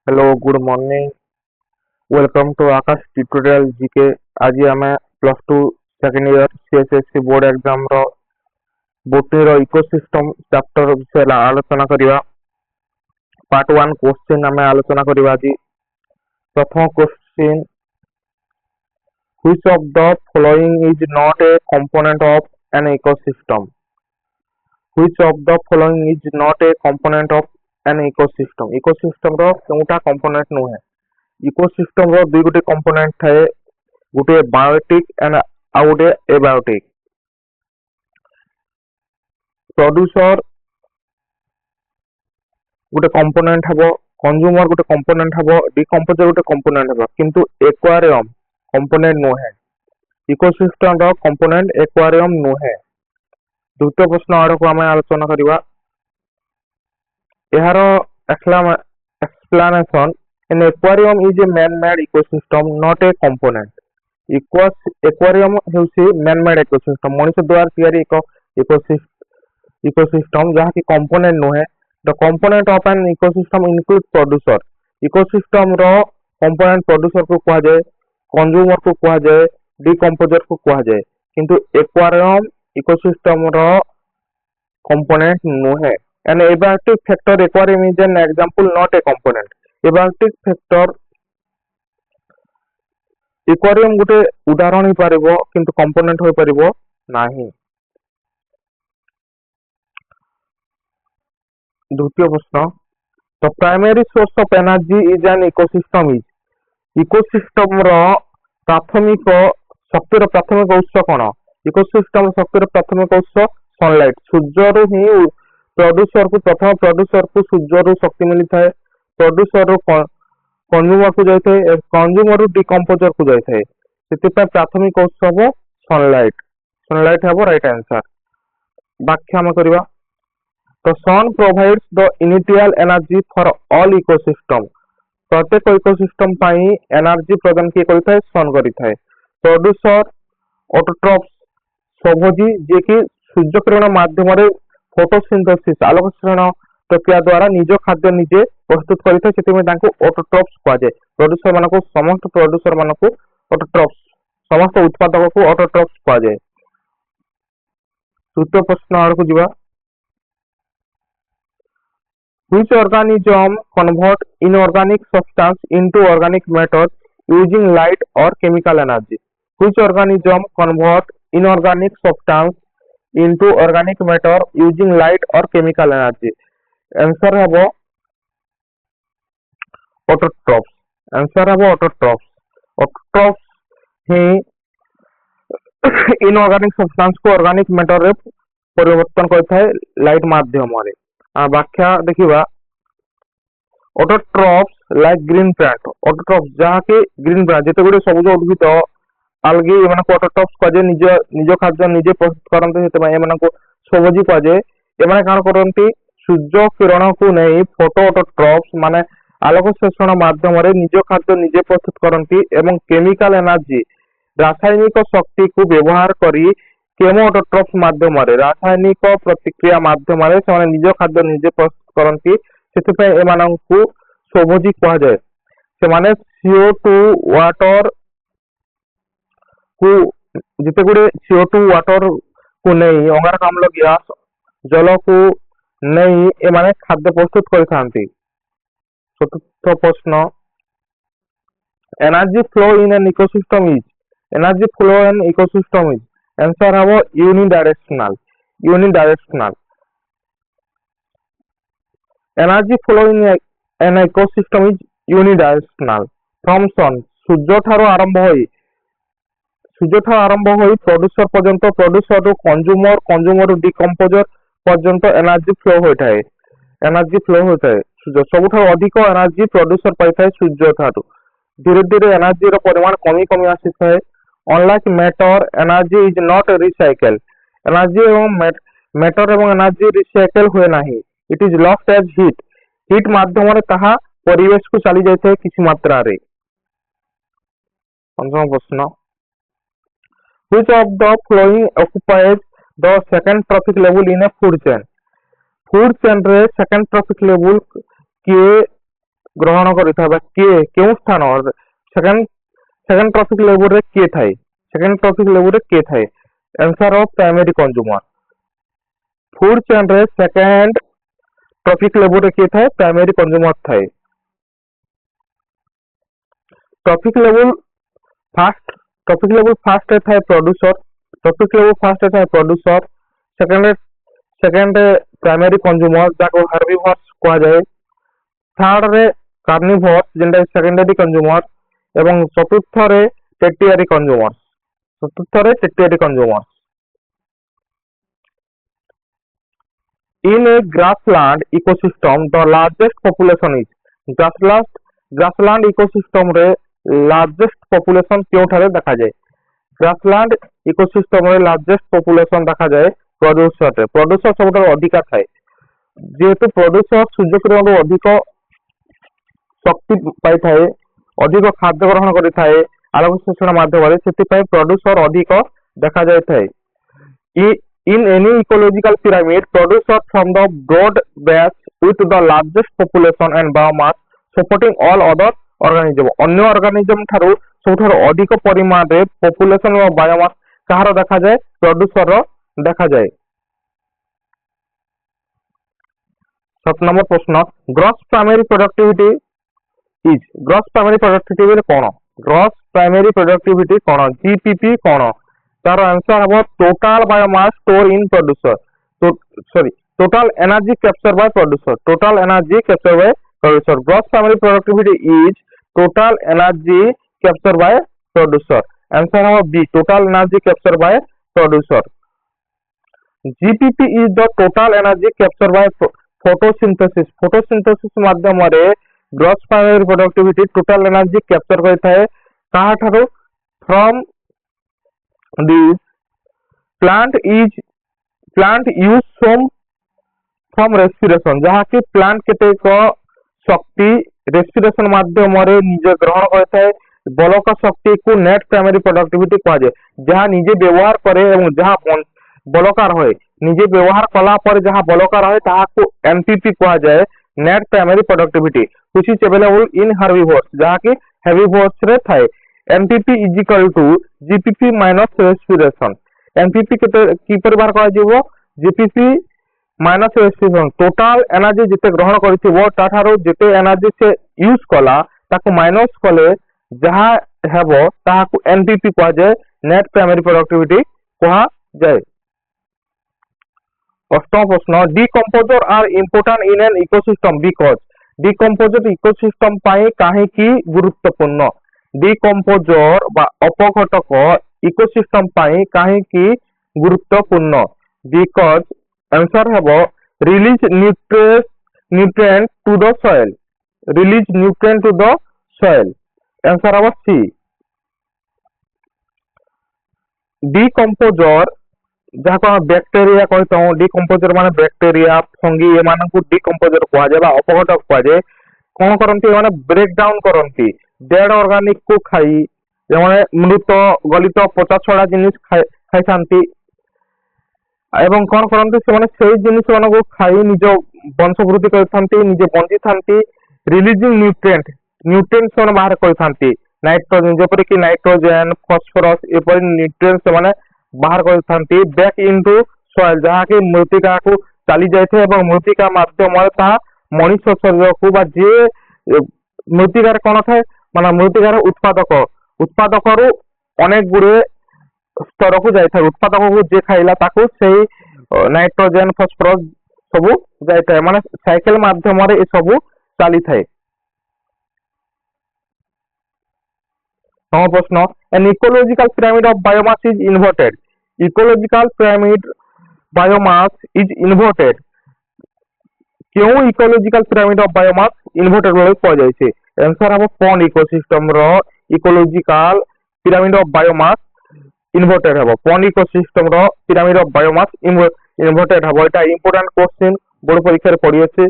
Hello good morning. Welcome to Akash tutorial GK. आज आम plus two second year CSSC board exam रो botany रो ecosystem chapter विषय आलोचना करवा। पार्ट 1 क्वेश्चन आम आलोचना करवा। आज प्रथम question, which of the following is not a component of an ecosystem. Which of the following is not a component of an ecosystem. Ecosystem रो केउटा कंपोनेंट नुहे। इकोसिस्टम रो दुई गोटे कंपोनेंट थाए, गोटे बायोटिक एंड आउ गोटे एबायोटिक। प्रोड्यूसर गोटे कंपोनेंट हबो, कंज्यूमर गोटे कंपोनेंट हबो, डिकम्पोजर गोटे कंपोनेंट हबो, किंतु एक्वारियम कंपोनेंट नुहे। इकोसिस्टम रो कंपोनेंट एक्वारियम नुहे। द्वितीय प्रश्न आड़ को आम आलोचना करवा। यार explanation, an aquarium is a man-made ecosystem, not a component. Aquarium हेउसी man-made ecosystem, मनुष्य द्वारा तैयारी एक ecosystem जहाँ की component नुहे। The component of an ecosystem include producer. Ecosystem row component producer को कहा जाए, consumer को कहा जाए, decomposer को कहा जाए, किंतु aquarium ecosystem रो component नुहे। An abiotic factor aquarium is an example, not a component. Abiotic factor aquarium गोटे उदाहरण ही पारिबो, किंतु कंपोनेंट होई पारिबो नाही। द्वितीय प्रश्न, the primary source of energy is an ecosystem. Ecosystem रो प्राथमिक शक्तिर प्राथमिक उत्स कोन। इकोसिस्टम शक्तिर प्राथमिक उत्स सनलाइट। सूर्य रु ही प्रोड्यूसर को प्रथम प्रोड्यूसर को सूर्य रु शक्ति मिली थाए। प्रोड्यूसर रु कंज्यूमर को जाए, कंज्यूमर रु डिकम्पोजर को जाए, से प्राथमिक उत्स हम सनलाइट। सनलाइट हम राइट आंसर। व्याख्या हम करवा। The sun provides the initial energy for all ecosystem. प्रत्येक इकोसिस्टम पाई एनर्जी प्रदान किए करिथाय सन करिथाय। प्रोड्यूसर ऑटोट्रॉप्स स्वभोजी जे कि सूर्य किरण माध्यम रे फोटोसिंथेसिस आलोक संश्लेषण प्रक्रिया द्वारा निज खाद्य निजे प्रस्तुत करिथाय, सेतिमे तांको ऑटोट्रॉप्स कहा जाय। प्रोड्यूसर मानको समस्त प्रोड्यूसर मानको ऑटोट्रॉप्स, समस्त उत्पादक को ऑटोट्रॉप्स कहा जाय। तृतीय प्रश्न आड़ को जिवा। Which organism convert inorganic substance into organic matter using light or chemical energy? Which organism convert inorganic substance into organic matter using light or chemical energy? Answer हबो ऑटोट्रॉप्स। आंसर हबो ऑटोट्रॉप्स। ऑटोट्रॉप्स ही inorganic substance को organic matter रे परिवर्तन करथाय light माध्यम रे। व्याख्या देखिबा। Autotrophs like green plant. Autotrophs जहाँ की ग्रीन प्लांट जेते गुडे सबुज उद्भिद आल्गी एमान को ऑटोट्रॉप्स कह जाय। निज निज खाद्य निजे प्रस्तुत करंते, हेते एमान को सबुजी कह जाय। एमान कान करंती सूर्य किरण को नहीं फोटो ऑटोट्रॉप्स माने आलोक संश्लेषण माध्यम रे निज खाद्य निजे प्रस्तुत करंती एवं केमिकल एनर्जी रासायनिक शक्ति को व्यवहार करी केमो ऑटोट्रॉप्स माध्यम रे रासायनिक प्रतिक्रिया माध्यम रे से निज खाद्य निजे प्रस्तुत करंती, सेति एमानंकु स्वभोजी कहा जाए। से माने CO2 वाटर को जिते गुडे CO2 वाटर को नहीं अंगारकाम्ल गैस जल को नहीं एमाने खाद्य प्रस्तुत करथांती। चतुर्थ प्रश्न, energy flow in an ecosystem is. Energy flow in ecosystem is. Answer हबो unidirectional. Unidirectional. Energy flow in an ecosystem is unidirectional from sun. सूर्य ठारो आरंभ होई प्रोड्यूसर पर्यंत, प्रोड्यूसर रु कंज्यूमर, कंज्यूमर रु डिकम्पोजर पर्यंत एनर्जी फ्लो होइथाय। एनर्जी फ्लो होइथाय। सूर्य सबुठारो अधिक एनर्जी प्रोड्यूसर पाइथाय सूर्य ठारो। धीरे धीरे एनर्जी रो परिमाण कमी कमी आसीथाय। Unlike matter, energy is not recycle. Energy एवं मैटर एवं एनर्जी रिसाइकल हुए नाही। It is lost as heat. Heat माध्यम रे ताहा परिवेश को चली जाइथाय किछि मात्रा रे। पंचम प्रश्न, which of the following occupies the second trophic level in a food chain? Food chain रे सेकंड ट्रॉफिक लेवल किए ग्रहण करिथा बा किए केउ स्थान सेकंड सेकंड ट्रॉफिक लेवल रे किए थाए सेकंड ट्रॉफिक लेवल रे किए थाए answer of primary consumer food chain रे सेकंड ट्रॉफिक लेवल रे किए थाए प्राइमरी कंज्यूमर थाए फास्ट ट्रॉफिक लेवल फास्ट रे थाए प्रोड्यूसर ट्रॉफिक लेवल फास्ट रे थाए प्रोड्यूसर सेकंड प्राइमरी कंज्यूमर जाको हर्बिवर्स कहा जाए थर्ड रे कार्निवोर्स जेंटा सेकेंडरी कंज्यूमर एवं चतुर्थ रे territory consumer in A grassland ecosystem the largest population is grassland ecosystem रे लार्जेस्ट पॉपुलेशन क्योंठारे देखा जाए ग्रासलैंड इकोसिस्टम रे लार्जेस्ट पॉपुलेशन देखा जाए प्रोड्यूसर सब अधिका थाए जेहेतु प्रोड्यूसर सूर्य किरण अधिक शक्ति पाई थाए अधिक खाद्य ग्रहण करि थाए आलोक संश्लेषण माध्यम से प्रोड्यूसर अधिक देखा जाए थाए in any ecological pyramid producer from the broad base with the largest population and biomass supporting all other organism अन्य ऑर्गेनिज्म ठारू सबठारू अधिक परिमाण रे पॉपुलेशन और बायोमास कहार देखा जाए प्रोड्यूसर रो देखा जाए 7 नंबर प्रश्न gross primary productivity is gross primary productivity कौन ग्रॉस प्राइमरी प्रोडक्टिविटी कौन जीपीपी कौन तार आंसर हम total biomass store in producer total energy capture by producer gross primary productivity is total energy capture by producer answer हम B total energy capture by producer GPP is the total energy capture by photosynthesis माध्यम रे gross primary productivity total energy capture करथाय कहा ठारो from this plant use from respiration जहा कि plant केतेक शक्ति रेस्पिरेशन माध्यम रे निजे ग्रहण करथाय बलक शक्ति को नेट प्राइमरी प्रोडक्टिविटी कहा जाए जहा निजे व्यवहार करे एवं जहा बलकार होय निजे व्यवहार कला पर जहा बलकार होय ताहा को एमपीपी कहा जाए net primary productivity which is available in herbivores जहा कि हेर्बिवोर्स रे थाए MPP is equal to GPP minus respiration MPP की परिवार कहा जीवो GPP minus respiration total energy जिते ग्रहण करथिबो ताठारो जिते एनर्जी से यूज कला ताको माइनस कले जहा हेबो ताहा को एनपीपी कहा जाए नेट प्राइमरी प्रोडक्टिविटी कहा जाए 8 प्रश्न decomposer are important in an ecosystem because decomposer ecosystem पाई काहे की गुरुत्वपूर्ण डिकम्पोजर बा अपघटक इकोसिस्टम पाई काहे की गुरुत्वपूर्ण बिकॉज आंसर हेबो release nutrient to the soil answer हेबो सी डिकम्पोजर जहाँ बैक्टेरिया कहता हूँ डिकम्पोजर माने बैक्टेरिया फंगी एमान को डिकम्पोजर कहा जाए अपघटक कहा जाए कौन करती माने ब्रेक डाउन करती डेड ऑर्गेनिक को खाई जमाने मृत गलित पचा छड़ा जिनिस खाई थांती एवं कौन करती से जिनिस मान को खाई निज वंश वृद्धि करथांती निजे बंची थांती रिलीजिंग न्यूट्रिएंट से बाहर करथांती नाइट्रोजन जेपरिक नाइट्रोजन फॉस्फोरस एपरि न्यूट्रिएंट से बाहर करथांती बैक इनटू सॉइल जहाँ की मृत्तिका को चली जाए एवं मृत्तिका माध्यम मनुष्य शरीर को बा जे मृत्तिकार कौन थाए माने मृत्तिकार उत्पादक रु अनेक गुड़े स्तर को जाए उत्पादक को जे खाइला ताको सेही नाइट्रोजन फॉस्फोरस सब जाए माने साइकिल माध्यम रे ए सब चली थाए प्रश्न an ecological pyramid of biomass is inverted ecological pyramid biomass is inverted क्यों ecological pyramid of biomass inverted बोले कह जाय आंसर हम पॉन्ड इकोसिस्टम रो ecological pyramid of biomass inverted हबो पॉन्ड इकोसिस्टम रो पिरामिड ऑफ बायोमास इन्वर्टेड हबो एटा इंपोर्टेंट क्वेश्चन बोर्ड परीक्षा रे पड़ी अछि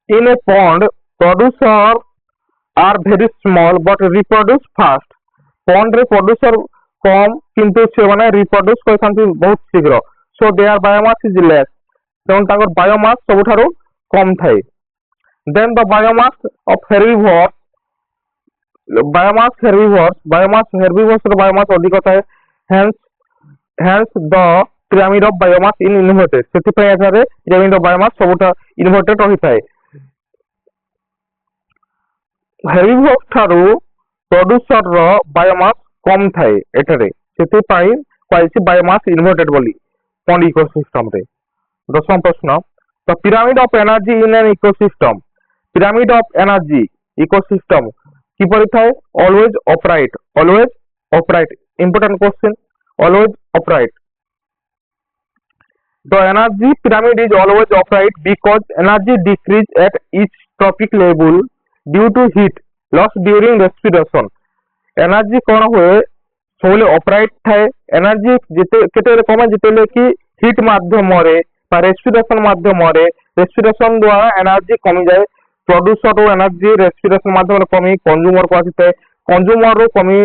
in a pond producer are very small but reproduce fast pond रे प्रोड्यूसर कम किंतु से माने रिप्रोड्यूस करथांती बहुत शीघ्र so there biomass is less तेणु ताकर बायोमास सबठारो कम थाए Then the biomass of herbivores, herbivores ର biomass ଅଧିକ ଥାଏ, hence the pyramid of biomass in inverted, ସେଥିପାଇଁ ଏଠାରେ pyramid of biomass ସବୁଠା inverted ରହିଥାଏ। herbivores ଠାରୁ producer ର biomass କମ ଥାଏ ଏଠାରେ, ସେଥିପାଇଁ କୁହାଯାଇଛି biomass inverted ବୋଲି pond ecosystem ରେ। ଦଶମ ପ୍ରଶ୍ନ, the pyramid of energy in an ecosystem, pyramid of energy ecosystem কিপରି ଥାଏ? always upright, important question, always upright। the energy pyramid is always upright because energy decrease at each tropic level due to heat loss during respiration। energy कौन हुए ସବୁବେଳେ upright ଥାଏ, energy କେତେବେଳେ କମେ ଯେତେବେଳେ କି heat ମାଧ୍ୟମରେ বা respiration ମାଧ୍ୟମରେ, respiration ଦ୍ୱାରା energy କମିଯାଏ, producer ରୁ energy respiration ମାଧ୍ୟମରେ କମି consumer କୁ ଆସିଥାଏ, consumer ରୁ କମି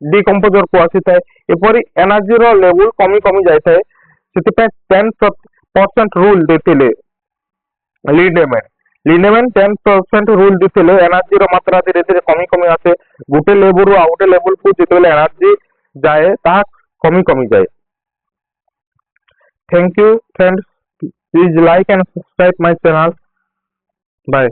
decomposer କୁ ଆସିଥାଏ, ଏପରି energy ର level କମି କମି ଯାଇଥାଏ। ସେଥିପାଇଁ 10% rule ଦେଇଥିଲେ ଲିଣ୍ଡେମେନ୍ 10% rule ଦେଇଥିଲେ, energy ର ମାତ୍ରା ଧୀରେ ଧୀରେ କମି କମି ଆସେ, ଗୋଟେ level ରୁ ଆଉ ଗୋଟେ level କୁ ଯେତେବେଳେ energy ଯାଏ ତାହା କମି କମି ଯାଏ। Thank you friends, please like and subscribe my channel, bye।